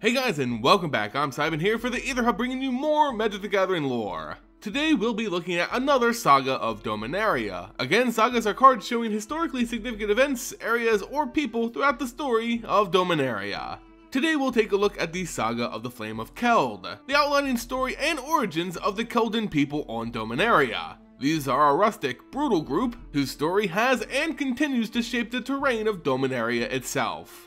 Hey guys, and welcome back. I'm Simon here for the Aether Hub, bringing you more Magic the Gathering lore. Today we'll be looking at another Saga of Dominaria. Again, sagas are cards showing historically significant events, areas, or people throughout the story of Dominaria. Today we'll take a look at the Saga of the Flame of Keld, the outlining story and origins of the Keldon people on Dominaria. These are a rustic, brutal group whose story has and continues to shape the terrain of Dominaria itself.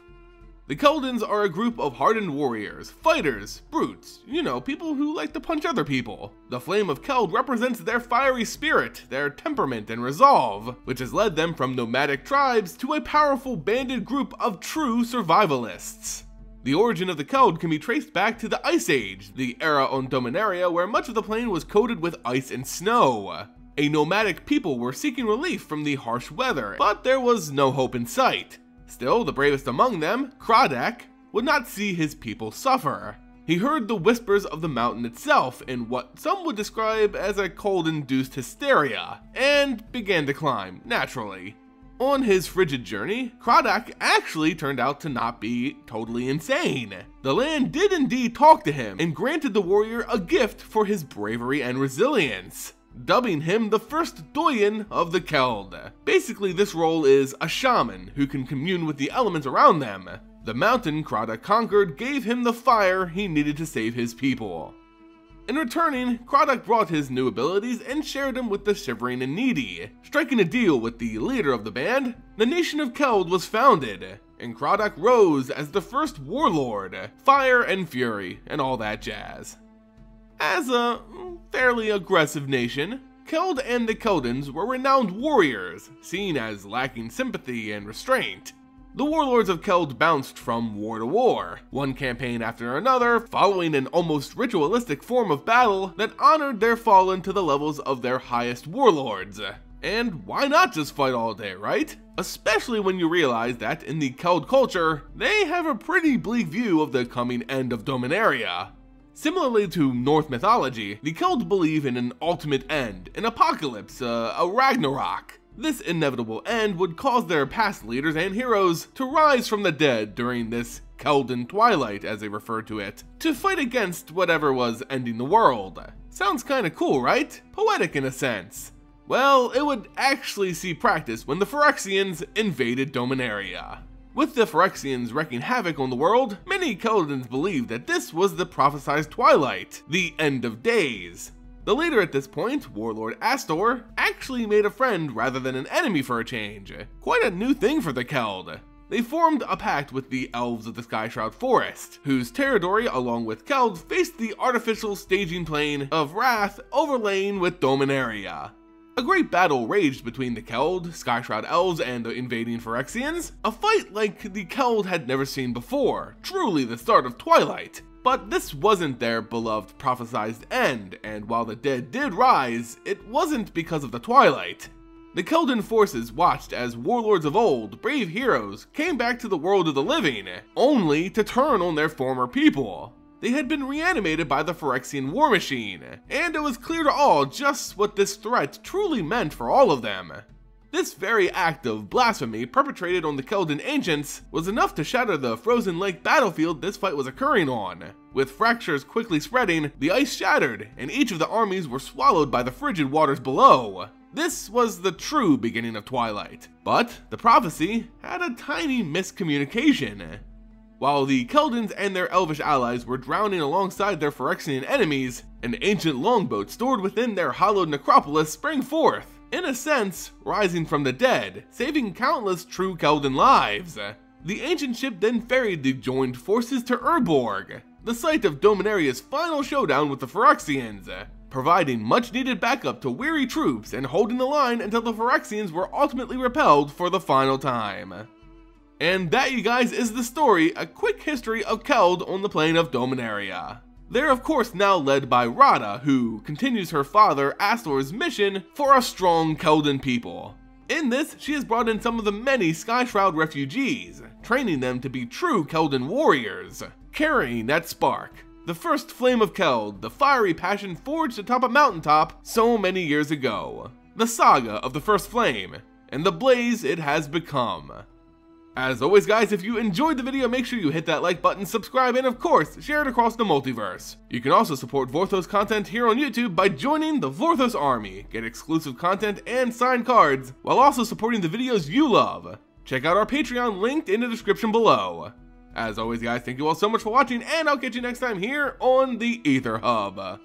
The Keldons are a group of hardened warriors, fighters, brutes, people who like to punch other people. The Flame of Keld represents their fiery spirit, their temperament and resolve, which has led them from nomadic tribes to a powerful banded group of true survivalists. The origin of the Keld can be traced back to the Ice Age, the era on Dominaria where much of the plain was coated with ice and snow. A nomadic people were seeking relief from the harsh weather, but there was no hope in sight. Still, the bravest among them, Kradak, would not see his people suffer. He heard the whispers of the mountain itself in what some would describe as a cold-induced hysteria, and began to climb, naturally. On his frigid journey, Kradak actually turned out to not be totally insane. The land did indeed talk to him, and granted the warrior a gift for his bravery and resilience, dubbing him the first Doyen of the Keld. Basically, this role is a shaman who can commune with the elements around them. The mountain Kradak conquered gave him the fire he needed to save his people. In returning, Kradak brought his new abilities and shared them with the shivering and needy. Striking a deal with the leader of the band, the nation of Keld was founded, and Kradak rose as the first warlord, fire and fury, and all that jazz. As a fairly aggressive nation, Keld and the Keldons were renowned warriors, seen as lacking sympathy and restraint. The warlords of Keld bounced from war to war, one campaign after another, following an almost ritualistic form of battle that honored their fallen to the levels of their highest warlords. And why not just fight all day, right? Especially when you realize that in the Keld culture, they have a pretty bleak view of the coming end of Dominaria. Similarly to Norse mythology, the Keld believe in an ultimate end, an apocalypse, a Ragnarok. This inevitable end would cause their past leaders and heroes to rise from the dead during this Keldon twilight, as they refer to it, to fight against whatever was ending the world. Sounds kinda cool, right? Poetic in a sense. Well, it would actually see practice when the Phyrexians invaded Dominaria. With the Phyrexians wreaking havoc on the world, many Keldons believed that this was the prophesied twilight, the end of days. The leader at this point, Warlord Radha, actually made a friend rather than an enemy for a change. Quite a new thing for the Keld. They formed a pact with the elves of the Skyshroud Forest, whose territory along with Keld faced the artificial staging plane of Wrath overlain with Dominaria. A great battle raged between the Keld, Skyshroud Elves, and the invading Phyrexians, a fight like the Keld had never seen before, truly the start of Twilight. But this wasn't their beloved prophesied end, and while the dead did rise, it wasn't because of the Twilight. The Keldon forces watched as warlords of old, brave heroes, came back to the world of the living, only to turn on their former people. They had been reanimated by the Phyrexian war machine, and it was clear to all just what this threat truly meant for all of them. This very act of blasphemy perpetrated on the Keldon ancients was enough to shatter the frozen lake battlefield this fight was occurring on. With fractures quickly spreading, the ice shattered, and each of the armies were swallowed by the frigid waters below. This was the true beginning of Twilight, but the prophecy had a tiny miscommunication. While the Keldons and their elvish allies were drowning alongside their Phyrexian enemies, an ancient longboat stored within their hollowed necropolis sprang forth, in a sense, rising from the dead, saving countless true Keldon lives. The ancient ship then ferried the joined forces to Urborg, the site of Dominaria's final showdown with the Phyrexians, providing much needed backup to weary troops and holding the line until the Phyrexians were ultimately repelled for the final time. And that, you guys, is the story, a quick history of Keld on the plain of Dominaria. They're of course now led by Radha, who continues her father Astor's mission for a strong Keldon people. In this, she has brought in some of the many Skyshroud refugees, training them to be true Keldon warriors, carrying that spark. The first Flame of Keld, the fiery passion forged atop a mountaintop so many years ago. The saga of the first flame, and the blaze it has become. As always guys, if you enjoyed the video, make sure you hit that like button, subscribe, and of course, share it across the multiverse. You can also support Vorthos content here on YouTube by joining the Vorthos Army, get exclusive content and signed cards, while also supporting the videos you love. Check out our Patreon linked in the description below. As always guys, thank you all so much for watching, and I'll catch you next time here on the Aether Hub.